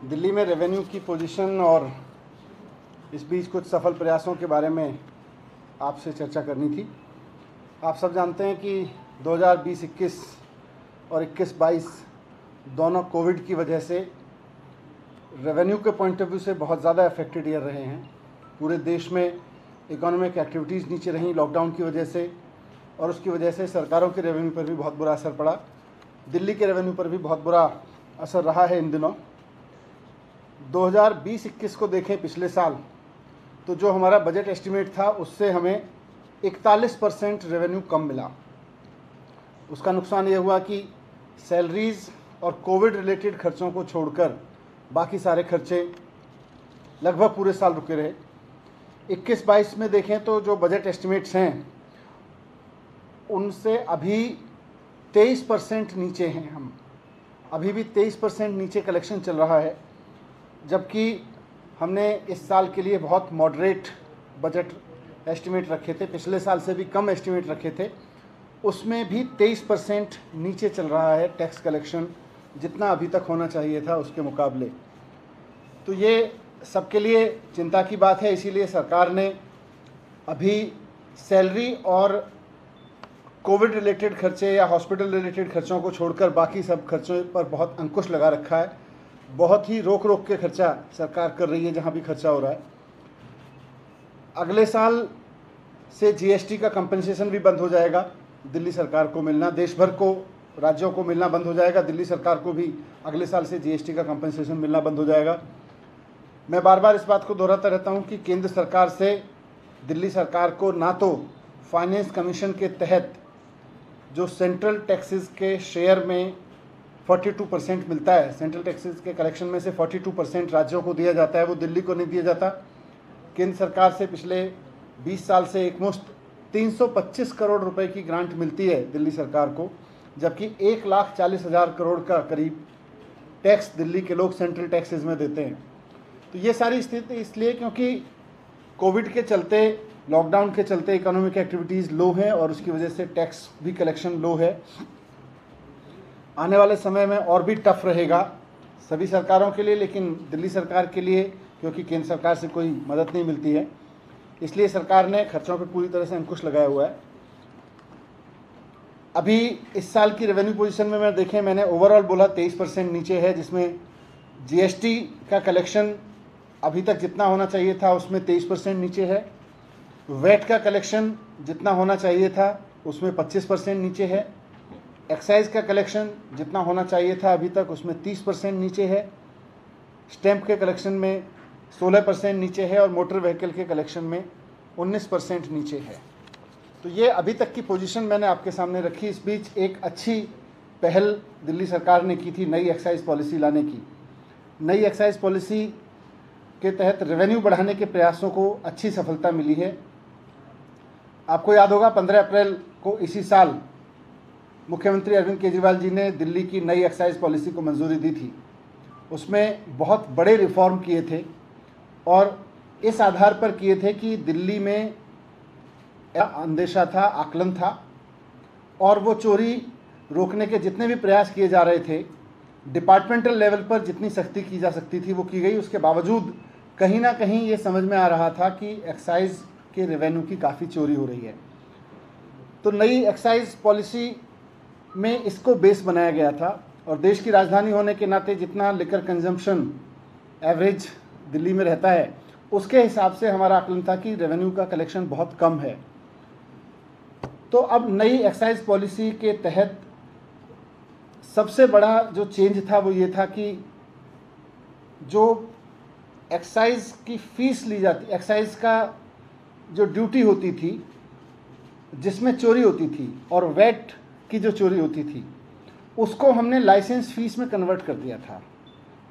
दिल्ली में रेवेन्यू की पोजीशन और इस बीच कुछ सफल प्रयासों के बारे में आपसे चर्चा करनी थी। आप सब जानते हैं कि 2020-21 और 21-22 दोनों कोविड की वजह से रेवेन्यू के पॉइंट ऑफ व्यू से बहुत ज़्यादा अफेक्टेड ईयर रहे हैं। पूरे देश में इकोनॉमिक एक्टिविटीज़ नीचे रहीं लॉकडाउन की वजह से, और उसकी वजह से सरकारों के रेवेन्यू पर भी बहुत बुरा असर पड़ा। दिल्ली के रेवेन्यू पर भी बहुत बुरा असर रहा है इन दिनों। 2020-21 को देखें पिछले साल, तो जो हमारा बजट एस्टिमेट था उससे हमें 41% रेवेन्यू कम मिला। उसका नुकसान ये हुआ कि सैलरीज़ और कोविड रिलेटेड खर्चों को छोड़कर बाकी सारे खर्चे लगभग पूरे साल रुके रहे। 21-22 में देखें तो जो बजट एस्टिमेट्स हैं उनसे अभी 23% नीचे हैं। हम अभी भी 23% नीचे कलेक्शन चल रहा है, जबकि हमने इस साल के लिए बहुत मॉडरेट बजट एस्टिमेट रखे थे, पिछले साल से भी कम एस्टिमेट रखे थे। उसमें भी 23% नीचे चल रहा है टैक्स कलेक्शन, जितना अभी तक होना चाहिए था उसके मुकाबले। तो ये सबके लिए चिंता की बात है। इसीलिए सरकार ने अभी सैलरी और कोविड रिलेटेड खर्चे या हॉस्पिटल रिलेटेड खर्चों को छोड़कर बाकी सब खर्चों पर बहुत अंकुश लगा रखा है। बहुत ही रोक रोक के खर्चा सरकार कर रही है जहाँ भी खर्चा हो रहा है। अगले साल से जीएसटी का कंपनसेशन भी बंद हो जाएगा, दिल्ली सरकार को मिलना, देश भर को राज्यों को मिलना बंद हो जाएगा। दिल्ली सरकार को भी अगले साल से जीएसटी का कंपनसेशन मिलना बंद हो जाएगा। मैं बार बार इस बात को दोहराता रहता हूँ कि केंद्र सरकार से दिल्ली सरकार को ना तो फाइनेंस कमीशन के तहत जो सेंट्रल टैक्सेस के शेयर में 42% मिलता है, सेंट्रल टैक्सेस के कलेक्शन में से 42% राज्यों को दिया जाता है, वो दिल्ली को नहीं दिया जाता। केंद्र सरकार से पिछले 20 साल से एकमुश्त 325 करोड़ रुपए की ग्रांट मिलती है दिल्ली सरकार को, जबकि 1,40,000 करोड़ का करीब टैक्स दिल्ली के लोग सेंट्रल टैक्सेस में देते हैं। तो ये सारी स्थिति इसलिए क्योंकि कोविड के चलते, लॉकडाउन के चलते इकोनॉमिक एक्टिविटीज़ लो हैं और उसकी वजह से टैक्स भी कलेक्शन लो है। आने वाले समय में और भी टफ रहेगा सभी सरकारों के लिए, लेकिन दिल्ली सरकार के लिए क्योंकि केंद्र सरकार से कोई मदद नहीं मिलती है, इसलिए सरकार ने खर्चों पर पूरी तरह से अंकुश लगाया हुआ है। अभी इस साल की रेवेन्यू पोजीशन में देखें, मैंने ओवरऑल बोला 23% नीचे है, जिसमें जीएसटी का कलेक्शन अभी तक जितना होना चाहिए था उसमें 23% नीचे है। वैट का कलेक्शन जितना होना चाहिए था उसमें 25% नीचे है। एक्साइज का कलेक्शन जितना होना चाहिए था अभी तक उसमें 30% नीचे है। स्टैंप के कलेक्शन में 16% नीचे है और मोटर व्हीकल के कलेक्शन में 19% नीचे है। तो ये अभी तक की पोजीशन मैंने आपके सामने रखी। इस बीच एक अच्छी पहल दिल्ली सरकार ने की थी नई एक्साइज पॉलिसी लाने की। नई एक्साइज पॉलिसी के तहत रेवेन्यू बढ़ाने के प्रयासों को अच्छी सफलता मिली है। आपको याद होगा 15 अप्रैल को इसी साल मुख्यमंत्री अरविंद केजरीवाल जी ने दिल्ली की नई एक्साइज पॉलिसी को मंजूरी दी थी। उसमें बहुत बड़े रिफॉर्म किए थे और इस आधार पर किए थे कि दिल्ली में अंदेशा था, आकलन था, और वो चोरी रोकने के जितने भी प्रयास किए जा रहे थे, डिपार्टमेंटल लेवल पर जितनी सख्ती की जा सकती थी वो की गई। उसके बावजूद कहीं ना कहीं ये समझ में आ रहा था कि एक्साइज के रेवेन्यू की काफ़ी चोरी हो रही है। तो नई एक्साइज पॉलिसी में इसको बेस बनाया गया था, और देश की राजधानी होने के नाते जितना लिकर कंजम्पशन एवरेज दिल्ली में रहता है उसके हिसाब से हमारा आकलन था कि रेवेन्यू का कलेक्शन बहुत कम है। तो अब नई एक्साइज पॉलिसी के तहत सबसे बड़ा जो चेंज था वो ये था कि जो एक्साइज की फीस ली जाती, एक्साइज का जो ड्यूटी होती थी जिसमें चोरी होती थी और वैट की जो चोरी होती थी, उसको हमने लाइसेंस फीस में कन्वर्ट कर दिया था।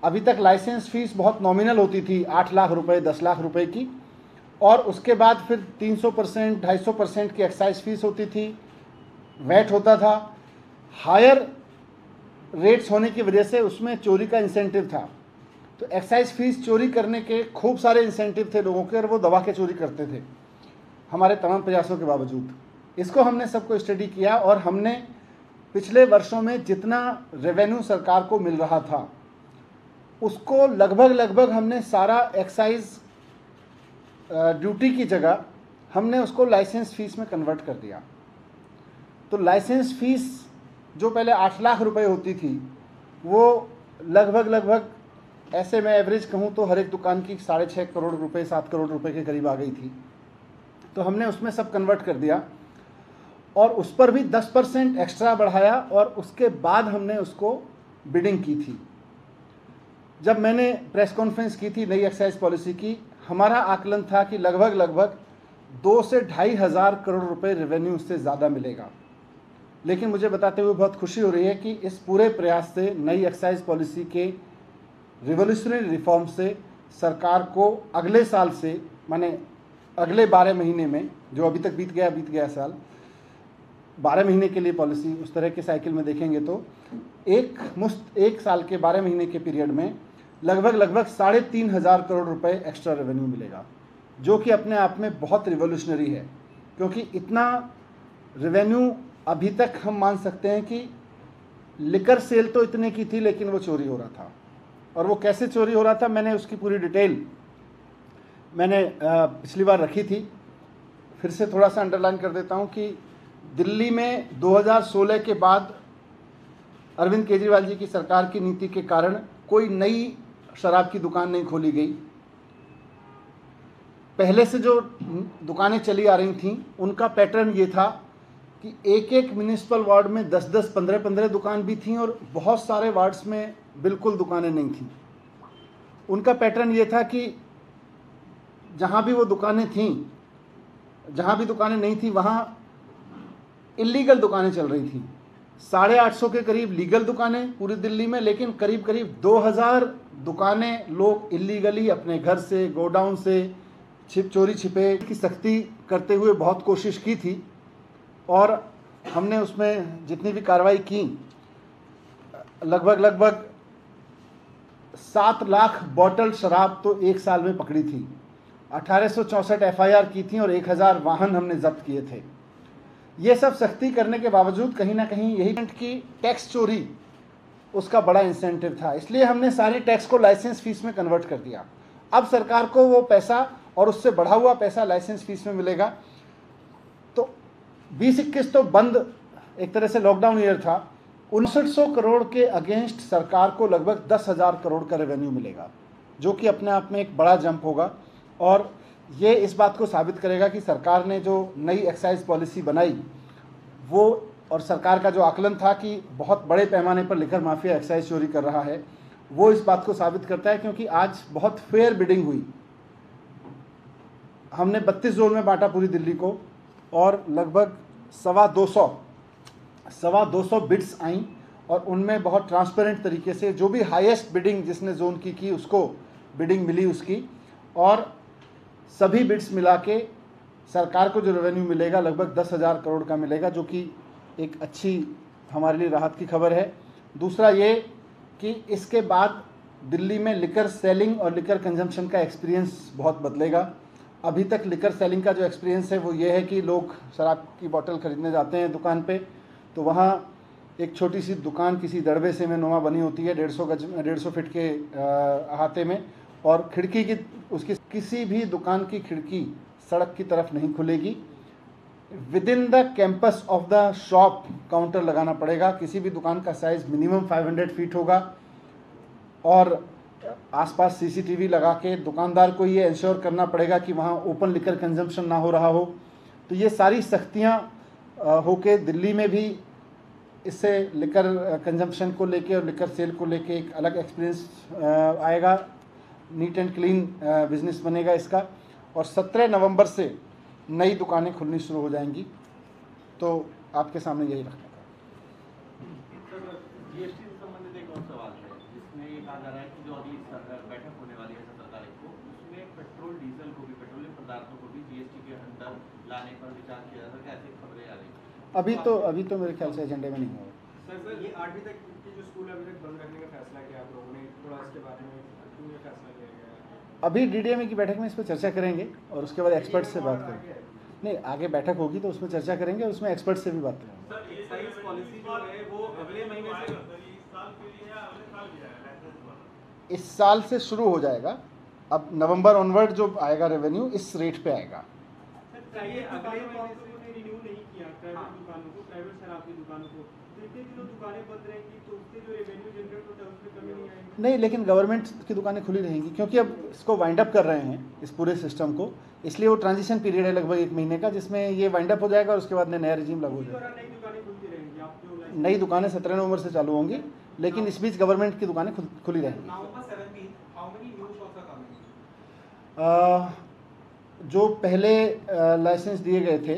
अभी तक लाइसेंस फीस बहुत नॉमिनल होती थी, 8 लाख रुपए, 10 लाख रुपए की, और उसके बाद फिर 300%, 250% की एक्साइज फीस होती थी, वैट होता था। हायर रेट्स होने की वजह से उसमें चोरी का इंसेंटिव था। तो एक्साइज फीस चोरी करने के खूब सारे इंसेंटिव थे लोगों के, और वो दबा के चोरी करते थे हमारे तमाम प्रयासों के बावजूद। इसको हमने सबको स्टडी किया, और हमने पिछले वर्षों में जितना रेवेन्यू सरकार को मिल रहा था उसको लगभग हमने सारा एक्साइज ड्यूटी की जगह हमने उसको लाइसेंस फीस में कन्वर्ट कर दिया। तो लाइसेंस फीस जो पहले 8 लाख रुपए होती थी वो लगभग ऐसे मैं एवरेज कहूँ तो हर एक दुकान की 6.5 करोड़ रुपए 7 करोड़ रुपए के करीब आ गई थी। तो हमने उसमें सब कन्वर्ट कर दिया, और उस पर भी 10% एक्स्ट्रा बढ़ाया, और उसके बाद हमने उसको बिडिंग की थी। जब मैंने प्रेस कॉन्फ्रेंस की थी नई एक्साइज पॉलिसी की, हमारा आकलन था कि लगभग 2 से 2.5 हज़ार करोड़ रुपए रेवेन्यू उससे ज़्यादा मिलेगा। लेकिन मुझे बताते हुए बहुत खुशी हो रही है कि इस पूरे प्रयास से, नई एक्साइज पॉलिसी के रिवोल्यूशनरी रिफॉर्म से, सरकार को अगले साल से, माने अगले 12 महीने में, जो अभी तक बीत गया साल, 12 महीने के लिए पॉलिसी उस तरह के साइकिल में देखेंगे तो एक साल के 12 महीने के पीरियड में लगभग 3.5 हज़ार करोड़ रुपए एक्स्ट्रा रेवेन्यू मिलेगा, जो कि अपने आप में बहुत रिवोल्यूशनरी है। क्योंकि इतना रेवेन्यू अभी तक हम मान सकते हैं कि लिकर सेल तो इतने की थी, लेकिन वो चोरी हो रहा था। और वो कैसे चोरी हो रहा था, मैंने उसकी पूरी डिटेल मैंने पिछली बार रखी थी, फिर से थोड़ा सा अंडरलाइन कर देता हूँ कि दिल्ली में 2016 के बाद अरविंद केजरीवाल जी की सरकार की नीति के कारण कोई नई शराब की दुकान नहीं खोली गई। पहले से जो दुकानें चली आ रही थीं उनका पैटर्न ये था कि एक म्युनिसिपल वार्ड में 10-10, 15-15 दुकान भी थीं, और बहुत सारे वार्ड्स में बिल्कुल दुकानें नहीं थीं। उनका पैटर्न ये था कि जहाँ भी वो दुकानें थीं, जहाँ भी दुकानें नहीं थीं वहाँ इलीगल दुकानें चल रही थीं। 850 के करीब लीगल दुकानें पूरी दिल्ली में, लेकिन करीब 2000 दुकानें लोग इलीगली अपने घर से, गोडाउन से चोरी छिपे की सख्ती करते हुए बहुत कोशिश की थी। और हमने उसमें जितनी भी कार्रवाई की, लगभग 7 लाख बॉटल शराब तो एक साल में पकड़ी थी, 1864 एफआईआर की थी, और 1000 वाहन हमने जब्त किए थे। ये सब सख्ती करने के बावजूद कहीं ना कहीं यही की टैक्स चोरी उसका बड़ा इंसेंटिव था, इसलिए हमने सारी टैक्स को लाइसेंस फीस में कन्वर्ट कर दिया। अब सरकार को वो पैसा और उससे बढ़ा हुआ पैसा लाइसेंस फीस में मिलेगा। तो 2021 तो बंद एक तरह से लॉकडाउन ईयर था। 5900 करोड़ के अगेंस्ट सरकार को लगभग 10,000 करोड़ का रेवेन्यू मिलेगा, जो कि अपने आप में एक बड़ा जंप होगा। और ये इस बात को साबित करेगा कि सरकार ने जो नई एक्साइज पॉलिसी बनाई वो, और सरकार का जो आकलन था कि बहुत बड़े पैमाने पर लिकर माफिया एक्साइज चोरी कर रहा है, वो इस बात को साबित करता है। क्योंकि आज बहुत फेयर बिडिंग हुई। हमने 32 जोन में बांटा पूरी दिल्ली को, और लगभग 250 बिड्स आई, और उनमें बहुत ट्रांसपेरेंट तरीके से जो भी हाईएस्ट बिडिंग जिसने जोन की उसको बिडिंग मिली उसकी, और सभी बिड्स मिला के सरकार को जो रेवेन्यू मिलेगा लगभग 10,000 करोड़ का मिलेगा, जो कि एक अच्छी हमारे लिए राहत की खबर है। दूसरा ये कि इसके बाद दिल्ली में लिकर सेलिंग और लिकर कंजम्पशन का एक्सपीरियंस बहुत बदलेगा। अभी तक लिकर सेलिंग का जो एक्सपीरियंस है वो ये है कि लोग शराब की बोतल खरीदने जाते हैं दुकान पे, तो वहाँ एक छोटी सी दुकान किसी दड़बे से में नुमा बनी होती है 150 फीट के अहाते में, और खिड़की की उसकी किसी भी दुकान की खिड़की सड़क की तरफ नहीं खुलेगी। With in the campus of the shop counter लगाना पड़ेगा। किसी भी दुकान का साइज़ मिनिमम 500 फीट होगा, और आसपास सीसीटीवी लगा के दुकानदार को ये इंश्योर करना पड़ेगा कि वहाँ ओपन लिकर कंजम्पशन ना हो रहा हो। तो ये सारी सख्तियाँ होके दिल्ली में भी इससे लिकर कंजम्पशन को लेके और लिकर सेल को लेके एक अलग एक्सपीरियंस आएगा। नीट एंड क्लीन बिजनेस बनेगा इसका। और 17 नवंबर से नई दुकानें खुलनी शुरू हो जाएंगी। तो आपके सामने यही रखना था। जीएसटी से संबंधित एक और सवाल है, जिसमें ये कहा जा रहा है कि जो अभी बैठक होने वाली है 17 तारीख को, उसमें पेट्रोल डीजल को भी, पेट्रोलियम पदार्थों को भी जीएसटी के अंदर लाने पर विचार किया जा रहा है। ऐसी खबरें आ रही। अभी तो मेरे ख्याल से एजेंडे में नहीं होगा। सर ये 8वीं तक की जो स्कूल अभी तक बंद रखने का फैसला किया आप लोगों ने, थोड़ा इसके बारे में क्यों ये फैसला लिया गया है? अभी डीडीएमए की बैठक में इस पर चर्चा करेंगे और उसके बाद एक्सपर्ट से बात करेंगे। नहीं, आगे बैठक होगी तो उसमें चर्चा करेंगे और उसमें एक्सपर्ट से भी बात करेंगे। सर एक्साइज पॉलिसी जो है वो अगले महीने से इस साल से शुरू हो जाएगा। अब नवंबर ऑनवर्ड जो आएगा रेवेन्यू इस रेट पे आएगा। चाहिए अगले महीने से रिन्यू नहीं किया प्राइवेट दुकानों को, प्राइवेट शराब की दुकानों को, जितने दिनों दुकानें बंद रहेंगी तो उससे जो रेवेन्यू जनरेट होता है उसमें कमी नहीं आएगी। नहीं, लेकिन गवर्नमेंट की दुकानें खुली रहेंगी क्योंकि अब इसको वाइंड अप कर रहे हैं इस पूरे सिस्टम को, इसलिए वो ट्रांजिशन पीरियड है लगभग 1 महीने का, जिसमें ये वाइंड अप हो जाएगा और उसके बाद नया रेजिम लागू हो इसी जाएगा। दौरान नई दुकानें खुलती रहेंगी। आप जो नई दुकानें 17 नवंबर से चालू होंगी, लेकिन इस बीच गवर्नमेंट की दुकानें खुली रहेंगी। November 17th, how many new shops are coming? जो पहले लाइसेंस दिए गए थे,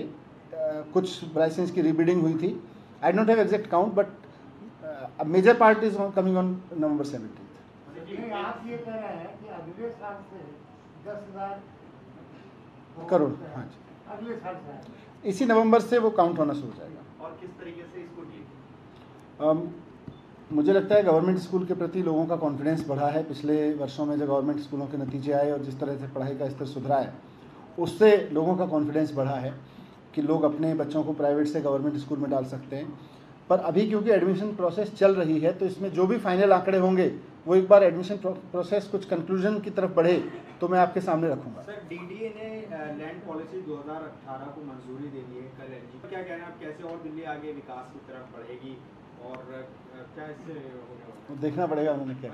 कुछ लाइसेंस की रीबिडिंग हुई थी। I don't have exact count but major part is coming on November 17। आप ये कह रहे हैं कि अगले साल से 10,000 करोड़, हाँ जी, अगले साल से इसी नवंबर से वो काउंट होना शुरू हो जाएगा। और किस तरीके से इसको डील मुझे लगता है गवर्नमेंट स्कूल के प्रति लोगों का कॉन्फिडेंस बढ़ा है। पिछले वर्षों में जो गवर्नमेंट स्कूलों के नतीजे आए और जिस तरह से पढ़ाई का स्तर सुधरा है, उससे लोगों का कॉन्फिडेंस बढ़ा है कि लोग अपने बच्चों को प्राइवेट से गवर्नमेंट स्कूल में डाल सकते हैं। पर अभी क्योंकि एडमिशन प्रोसेस चल रही है, तो इसमें जो भी फाइनल आंकड़े होंगे वो एक बार एडमिशन प्रोसेस कुछ कंक्लूजन की तरफ बढ़े तो मैं आपके सामने रखूँगा। सर डीडीए ने लैंड पॉलिसी 2018 को मंजूरी दे दी है कल एलजी। क्या कहना है आप, कैसे और दिल्ली आगे विकास की तरफ बढ़ेगी और क्या इससे होने वाला है? देखना पड़ेगा उन्होंने क्या